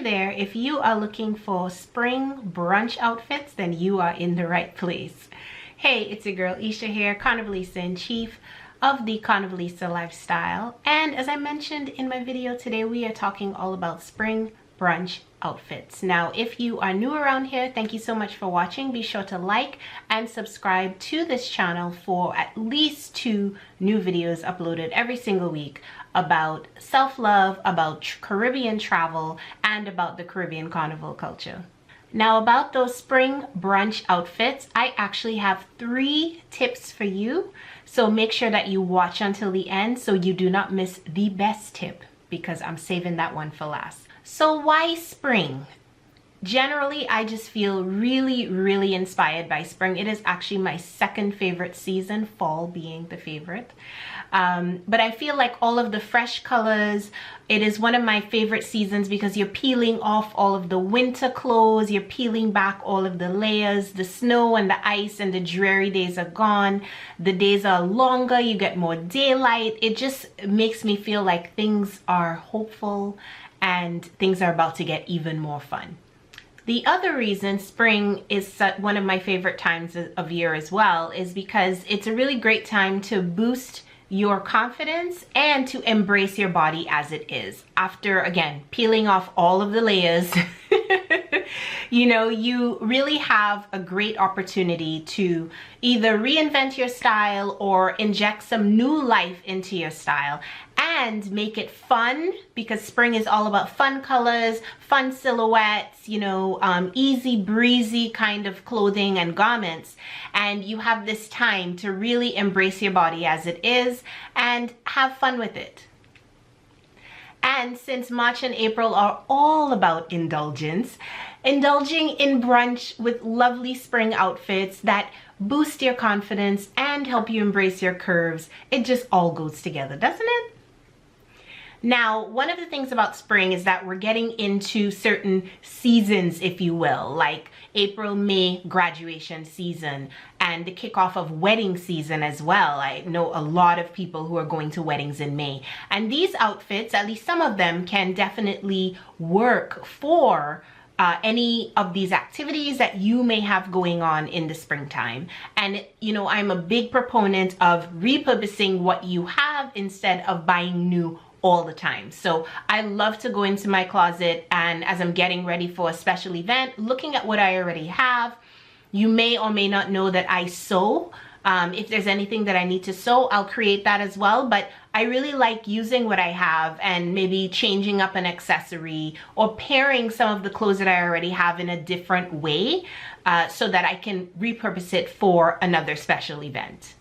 Hey there, if you are looking for spring brunch outfits, then you are in the right place. Hey, it's your girl Esha here, Carnivalista in Chief of the Carnivalista Lifestyle. And as I mentioned in my video today, we are talking all about spring brunch outfits. Now, if you are new around here, thank you so much for watching. Be sure to like and subscribe to this channel for at least 2 new videos uploaded every single week about self-love, about Caribbean travel, and about the Caribbean carnival culture. Now, about those spring brunch outfits, I actually have 3 tips for you. So make sure that you watch until the end so you do not miss the best tip, because I'm saving that one for last. So why spring? Generally, I just feel really inspired by spring. It is actually my second favorite season, fall being the favorite. But I feel like all of the fresh colors, it is one of my favorite seasons because you're peeling off all of the winter clothes, you're peeling back all of the layers, the snow and the ice and the dreary days are gone. The days are longer, you get more daylight. It just makes me feel like things are hopeful and things are about to get even more fun. The other reason spring is one of my favorite times of year as well is because it's a really great time to boost your confidence and to embrace your body as it is. After, again, peeling off all of the layers, you know, you really have a great opportunity to either reinvent your style or inject some new life into your style and make it fun, because spring is all about fun colors, fun silhouettes, you know, easy breezy kind of clothing and garments. And you have this time to really embrace your body as it is and have fun with it. And since March and April are all about indulgence, indulging in brunch with lovely spring outfits that boost your confidence and help you embrace your curves, it just all goes together, doesn't it? Now, one of the things about spring is that we're getting into certain seasons, if you will, like April, May, graduation season, and the kickoff of wedding season as well. I know a lot of people who are going to weddings in May. And these outfits, at least some of them, can definitely work for any of these activities that you may have going on in the springtime. And, you know, I'm a big proponent of repurposing what you have instead of buying new all the time. So I love to go into my closet and as I'm getting ready for a special event, looking at what I already have. You may or may not know that I sew. If there's anything that I need to sew, I'll create that as well. But I really like using what I have and maybe changing up an accessory or pairing some of the clothes that I already have in a different way so that I can repurpose it for another special event.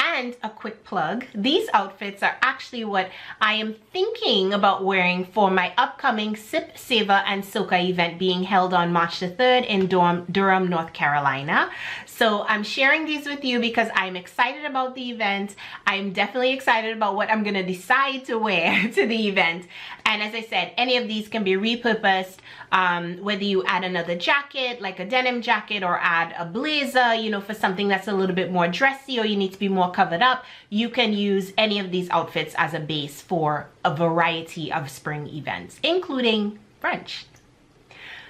And a quick plug, these outfits are actually what I am thinking about wearing for my upcoming Sip, Savor, and Soca event being held on March the 3rd in Durham, North Carolina. So I'm sharing these with you because I'm excited about the event. I'm definitely excited about what I'm gonna decide to wear to the event. And as I said, any of these can be repurposed, whether you add another jacket, like a denim jacket, or add a blazer, you know, for something that's a little bit more dressy or you need to be more covered up, you can use any of these outfits as a base for a variety of spring events, including brunch.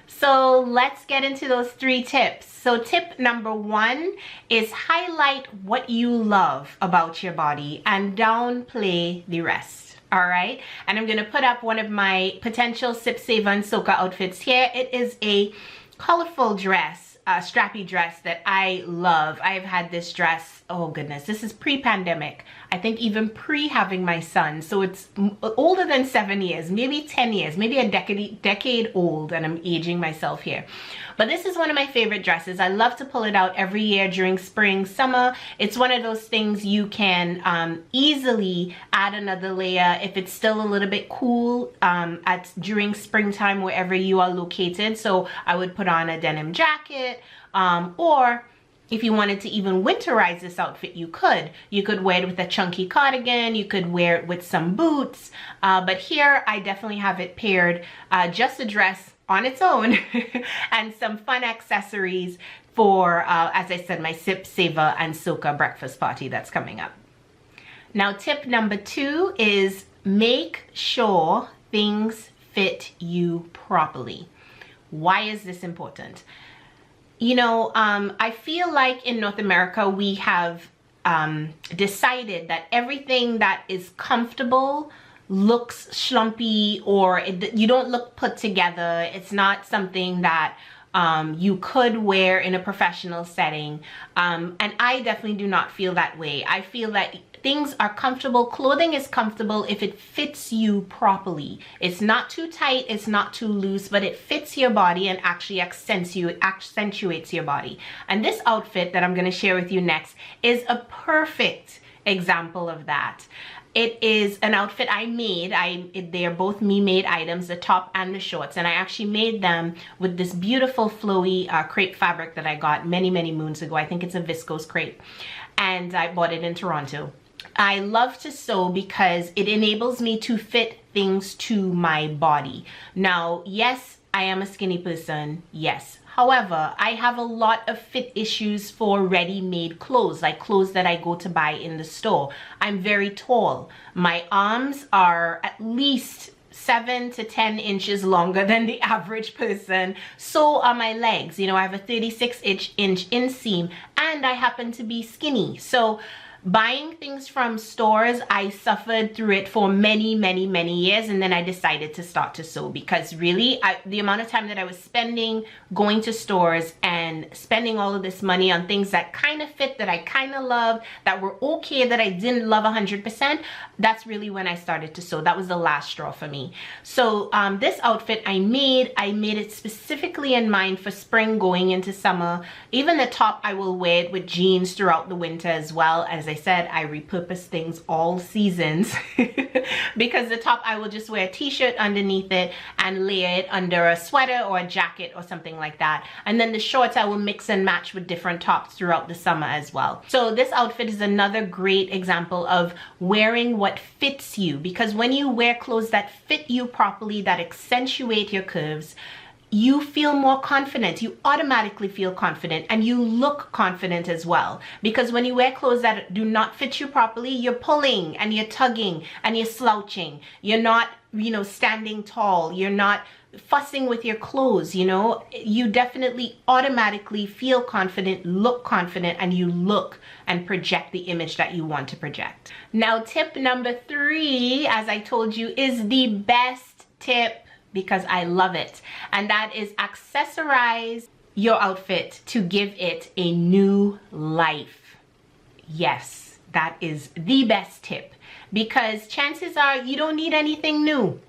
So let's get into those 3 tips. So tip number 1 is highlight what you love about your body and downplay the rest. All right, and I'm gonna put up one of my potential Sip, Savor, and Soca outfits here. It is a colorful dress, strappy dress that I love. I've had this dress, oh goodness, this is pre-pandemic. I think even pre-having my son. So it's older than 7 years, maybe 10 years, maybe a decade old, and I'm aging myself here. But this is one of my favorite dresses. I love to pull it out every year during spring, summer. It's one of those things you can easily add another layer if it's still a little bit cool during springtime wherever you are located. So I would put on a denim jacket or if you wanted to even winterize this outfit, you could. You could wear it with a chunky cardigan, you could wear it with some boots, but here I definitely have it paired, just a dress on its own and some fun accessories for, as I said, my Sip, Savor, and Soca breakfast party that's coming up. Now, tip number 2 is make sure things fit you properly. Why is this important? You know, I feel like in North America, we have decided that everything that is comfortable looks schlumpy, or you don't look put together. It's not something that you could wear in a professional setting. And I definitely do not feel that way. I feel that things are comfortable. Clothing is comfortable if it fits you properly. It's not too tight, it's not too loose, but it fits your body and actually accentuates your body. And this outfit that I'm going to share with you next is a perfect example of that. It is an outfit I made. They are both me-made items, the top and the shorts, and I actually made them with this beautiful flowy crepe fabric that I got many moons ago. I think it's a viscose crepe, and I bought it in Toronto. I love to sew because it enables me to fit things to my body. Now, yes, I am a skinny person, yes. However, I have a lot of fit issues for ready-made clothes, like clothes that I go to buy in the store. I'm very tall. My arms are at least 7 to 10 inches longer than the average person. So are my legs. You know, I have a 36-inch inseam, and I happen to be skinny. So buying things from stores, I suffered through it for many years, and then I decided to start to sew because really the amount of time that I was spending going to stores and spending all of this money on things that kind of fit, that I kind of loved, that were okay, that I didn't love 100%, that's really when I started to sew. That was the last straw for me. So this outfit I made it specifically in mind for spring going into summer. Even the top, I will wear it with jeans throughout the winter as well. As I said, I repurpose things all seasons because the top I will just wear a t-shirt underneath it and layer it under a sweater or a jacket or something like that. And then the shorts I will mix and match with different tops throughout the summer as well. So this outfit is another great example of wearing what fits you, because when you wear clothes that fit you properly, that accentuate your curves, you feel more confident. You automatically feel confident, and you look confident as well. Because when you wear clothes that do not fit you properly, you're pulling and you're tugging and you're slouching. You're not, you know, standing tall. You're not fussing with your clothes, you know. You definitely automatically feel confident, look confident, and you look and project the image that you want to project. Now, tip number 3, as I told you, is the best tip, because I love it, and that is accessorize your outfit to give it a new life. Yes, that is the best tip, because chances are you don't need anything new.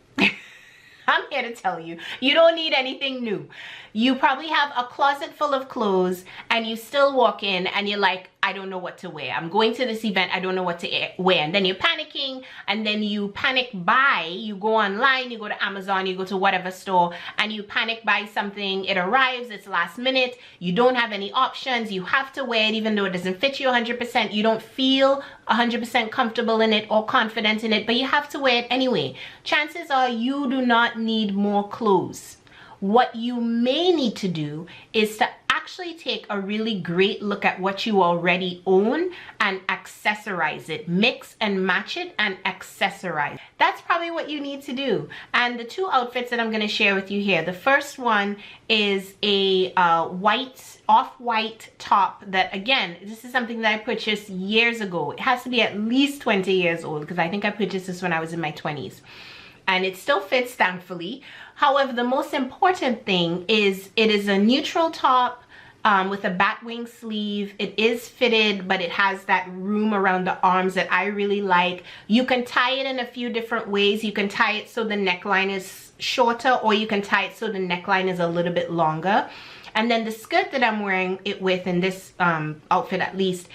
I'm here to tell you, you don't need anything new. You probably have a closet full of clothes and you still walk in and you're like, I don't know what to wear. I'm going to this event, I don't know what to wear. And then you're panicking, and then you panic buy. You go online, you go to Amazon, you go to whatever store, and you panic buy something. It arrives, it's last minute. You don't have any options. You have to wear it even though it doesn't fit you 100%. You don't feel 100% comfortable in it or confident in it, but you have to wear it anyway. Chances are you do not need more clothes. What you may need to do is to actually take a really great look at what you already own and accessorize it. Mix and match it and accessorize. That's probably what you need to do. And the 2 outfits that I'm going to share with you here, the first one is a off-white top that, again, this is something that I purchased years ago. It has to be at least 20 years old because I think I purchased this when I was in my 20s. And it still fits, thankfully. However, the most important thing is it is a neutral top with a batwing sleeve. It is fitted, but it has that room around the arms that I really like. You can tie it in a few different ways. You can tie it so the neckline is shorter, or you can tie it so the neckline is a little bit longer. And then the skirt that I'm wearing it with in this outfit, at least,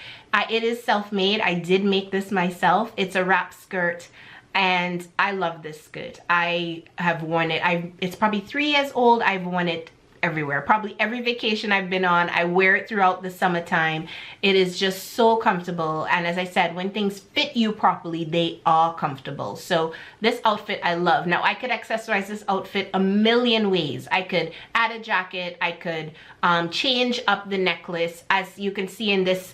it is self-made. I did make this myself. It's a wrap skirt. And I love this skirt. I have worn it. It's probably 3 years old. I've worn it everywhere. Probably every vacation I've been on, I wear it throughout the summertime. It is just so comfortable. And as I said, when things fit you properly, they are comfortable. So this outfit I love. Now, I could accessorize this outfit a million ways. I could add a jacket. I could change up the necklace. As you can see in this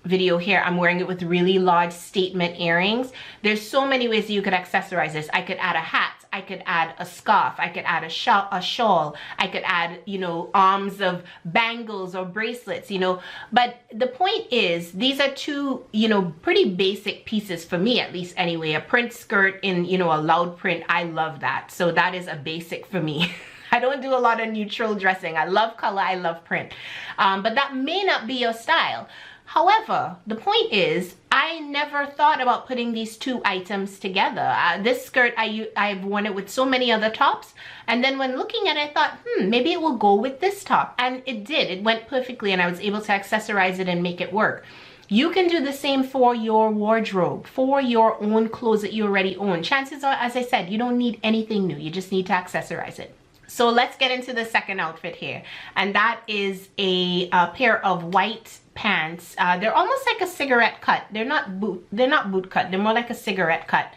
video here, I'm wearing it with really large statement earrings. There's so many ways you could accessorize this. I could add a hat. I could add a scarf, I could add a shawl, I could add, you know, arms of bangles or bracelets, you know. But the point is, these are two, you know, pretty basic pieces for me, at least anyway. A print skirt in, you know, a loud print, I love that. So that is a basic for me. I don't do a lot of neutral dressing. I love color, I love print. But that may not be your style. However, the point is, I never thought about putting these two items together. This skirt, I've worn it with so many other tops. And then when looking at it, I thought, maybe it will go with this top. And it did. It went perfectly, and I was able to accessorize it and make it work. You can do the same for your wardrobe, for your own clothes that you already own. Chances are, as I said, you don't need anything new. You just need to accessorize it. So let's get into the second outfit here. And that is a pair of white pants. They're almost like a cigarette cut. They're not boot cut. They're more like a cigarette cut.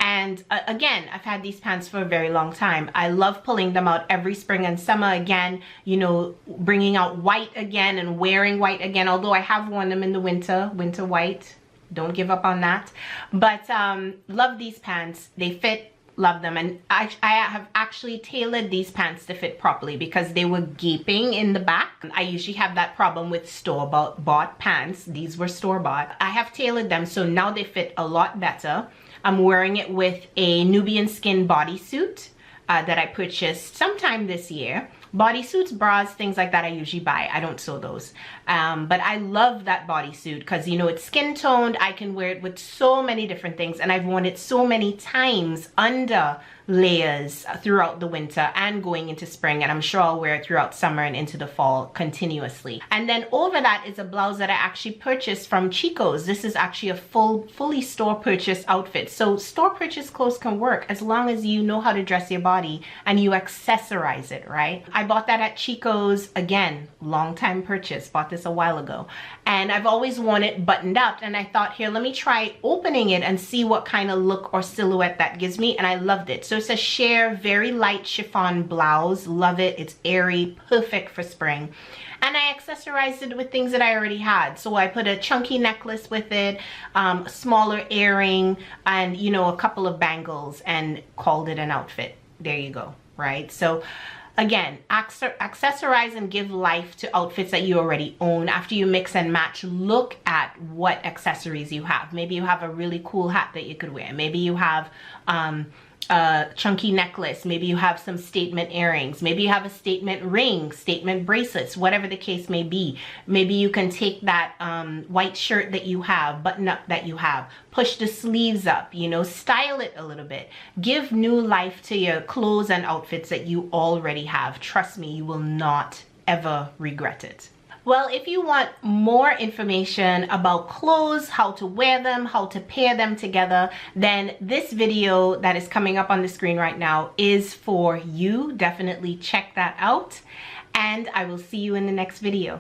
And again, I've had these pants for a very long time. I love pulling them out every spring and summer again, you know, bringing out white again and wearing white again. Although I have worn them in the winter white. Don't give up on that. But love these pants. They fit. Love them. And I have actually tailored these pants to fit properly because they were gaping in the back. I usually have that problem with store-bought pants. These were store-bought. I have tailored them so now they fit a lot better. I'm wearing it with a Nubian skin bodysuit that I purchased sometime this year. Bodysuits, bras, things like that I usually buy. I don't sew those. But I love that bodysuit because, you know, it's skin toned. I can wear it with so many different things, and I've worn it so many times under layers throughout the winter and going into spring, and I'm sure I'll wear it throughout summer and into the fall continuously. And then over that is a blouse that I actually purchased from Chico's. This is actually a fully store purchase outfit. So store purchase clothes can work as long as you know how to dress your body and you accessorize it, right? I bought that at Chico's. Again, long time purchase. Bought this a while ago, and I've always worn it buttoned up, and I thought, here, let me try opening it and see what kind of look or silhouette that gives me, and I loved it. So it's a sheer, very light chiffon blouse. Love it. It's airy, perfect for spring. And I accessorized it with things that I already had. So I put a chunky necklace with it, a smaller earring, and, you know, a couple of bangles, and called it an outfit. There you go, right? So again, accessorize and give life to outfits that you already own. After you mix and match, look at what accessories you have. Maybe you have a really cool hat that you could wear. Maybe you have a chunky necklace. Maybe you have some statement earrings. Maybe you have a statement ring, statement bracelets, whatever the case may be. Maybe you can take that white shirt that you have, button up that you have, push the sleeves up, you know, style it a little bit. Give new life to your clothes and outfits that you already have. Trust me, you will not ever regret it. Well, if you want more information about clothes, how to wear them, how to pair them together, then this video that is coming up on the screen right now is for you. Definitely check that out, and I will see you in the next video.